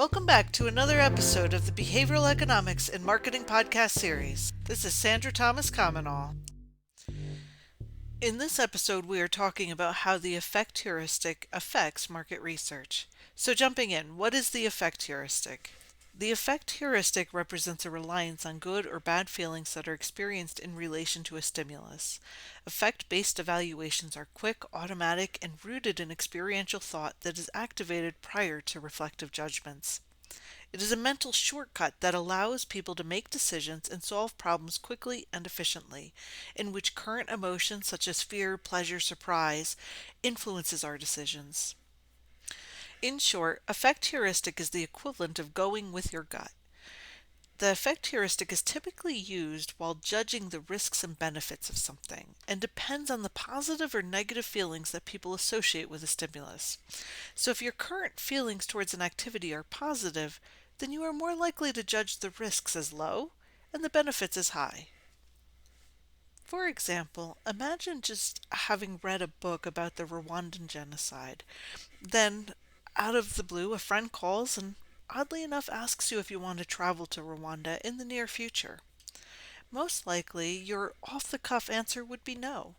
Welcome back to another episode of the Behavioral Economics and Marketing Podcast series. This is Sandra Thomas-Comenole. In this episode, we are talking about how the effect heuristic affects market research. So jumping in, what is the effect heuristic? The effect heuristic represents a reliance on good or bad feelings that are experienced in relation to a stimulus. Effect-based evaluations are quick, automatic, and rooted in experiential thought that is activated prior to reflective judgments. It is a mental shortcut that allows people to make decisions and solve problems quickly and efficiently, in which current emotions such as fear, pleasure, surprise influences our decisions. In short, effect heuristic is the equivalent of going with your gut. The effect heuristic is typically used while judging the risks and benefits of something, and depends on the positive or negative feelings that people associate with a stimulus. So if your current feelings towards an activity are positive, then you are more likely to judge the risks as low and the benefits as high. For example, imagine just having read a book about the Rwandan genocide. Then, out of the blue, a friend calls and oddly enough asks you if you want to travel to Rwanda in the near future. Most likely, your off-the-cuff answer would be no.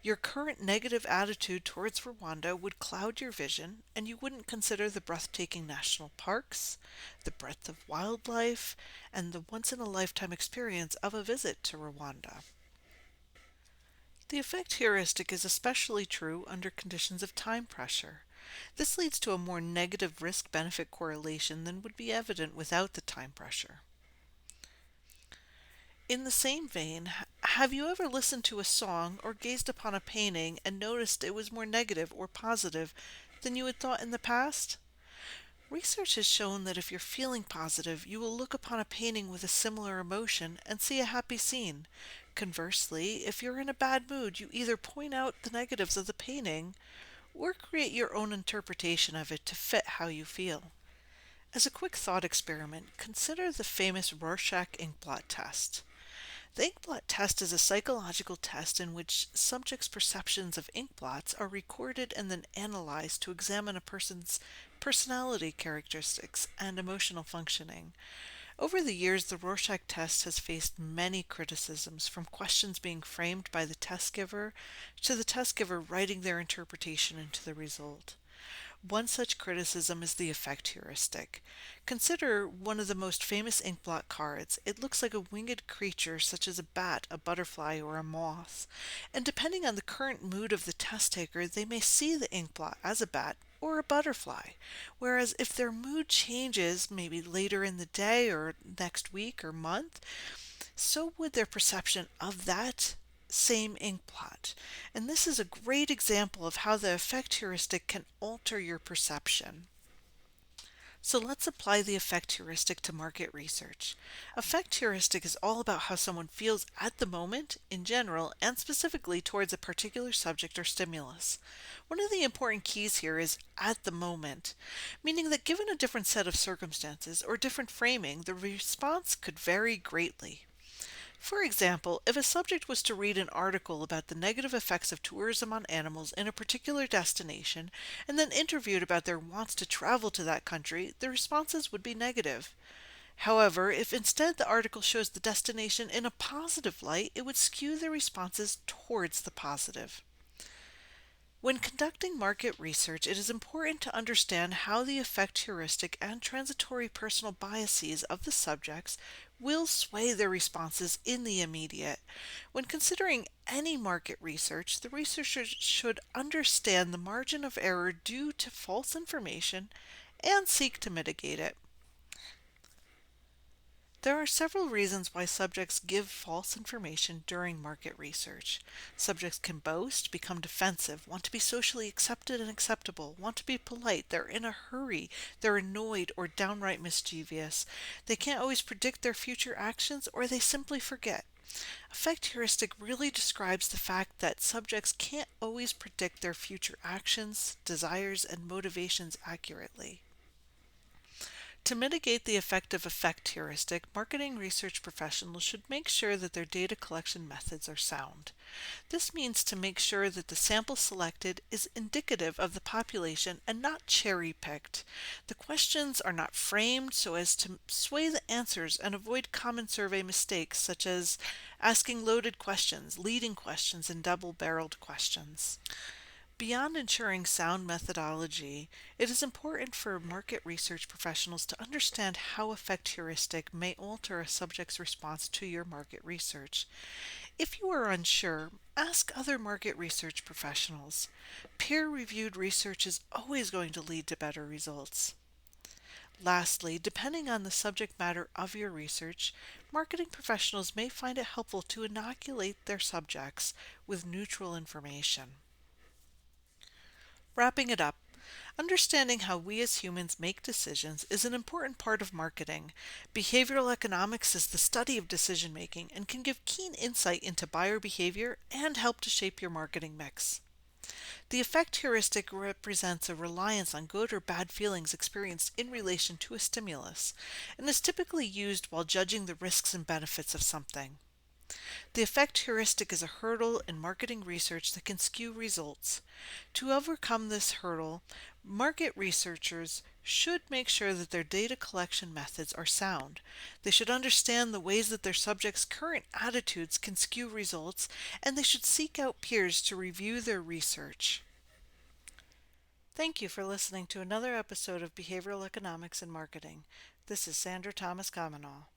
Your current negative attitude towards Rwanda would cloud your vision, and you wouldn't consider the breathtaking national parks, the breadth of wildlife, and the once-in-a-lifetime experience of a visit to Rwanda. The effect heuristic is especially true under conditions of time pressure. This leads to a more negative risk-benefit correlation than would be evident without the time pressure. In the same vein, have you ever listened to a song or gazed upon a painting and noticed it was more negative or positive than you had thought in the past? Research has shown that if you're feeling positive, you will look upon a painting with a similar emotion and see a happy scene. Conversely, if you're in a bad mood, you either point out the negatives of the painting or create your own interpretation of it to fit how you feel. As a quick thought experiment, consider the famous Rorschach inkblot test. The inkblot test is a psychological test in which subjects' perceptions of inkblots are recorded and then analyzed to examine a person's personality characteristics and emotional functioning. Over the years, the Rorschach test has faced many criticisms, from questions being framed by the test giver to the test giver writing their interpretation into the result. One such criticism is the effect heuristic. Consider one of the most famous inkblot cards. It looks like a winged creature such as a bat, a butterfly, or a moth. And depending on the current mood of the test taker, they may see the inkblot as a bat or a butterfly. Whereas if their mood changes, maybe later in the day or next week or month, so would their perception of that same inkblot. And this is a great example of how the effect heuristic can alter your perception. So let's apply the effect heuristic to market research. Effect heuristic is all about how someone feels at the moment, in general, and specifically towards a particular subject or stimulus. One of the important keys here is at the moment, meaning that given a different set of circumstances or different framing, the response could vary greatly. For example, if a subject was to read an article about the negative effects of tourism on animals in a particular destination and then interviewed about their wants to travel to that country, the responses would be negative. However, if instead the article shows the destination in a positive light, it would skew the responses towards the positive. When conducting market research, it is important to understand how the effect heuristic and transitory personal biases of the subjects will sway their responses in the immediate. When considering any market research, the researcher should understand the margin of error due to false information and seek to mitigate it. There are several reasons why subjects give false information during market research. Subjects can boast, become defensive, want to be socially accepted and acceptable, want to be polite, they're in a hurry, they're annoyed or downright mischievous. They can't always predict their future actions, or they simply forget. Effect heuristic really describes the fact that subjects can't always predict their future actions, desires, and motivations accurately. To mitigate the effect of effect heuristic, marketing research professionals should make sure that their data collection methods are sound. This means to make sure that the sample selected is indicative of the population and not cherry picked. The questions are not framed so as to sway the answers and avoid common survey mistakes such as asking loaded questions, leading questions, and double barreled questions. Beyond ensuring sound methodology, it is important for market research professionals to understand how effect heuristic may alter a subject's response to your market research. If you are unsure, ask other market research professionals. Peer-reviewed research is always going to lead to better results. Lastly, depending on the subject matter of your research, marketing professionals may find it helpful to inoculate their subjects with neutral information. Wrapping it up, understanding how we as humans make decisions is an important part of marketing. Behavioral economics is the study of decision making and can give keen insight into buyer behavior and help to shape your marketing mix. The effect heuristic represents a reliance on good or bad feelings experienced in relation to a stimulus and is typically used while judging the risks and benefits of something. The effect heuristic is a hurdle in marketing research that can skew results. To overcome this hurdle, market researchers should make sure that their data collection methods are sound. They should understand the ways that their subjects' current attitudes can skew results, and they should seek out peers to review their research. Thank you for listening to another episode of Behavioral Economics and Marketing. This is Sandra Thomas-Comenole.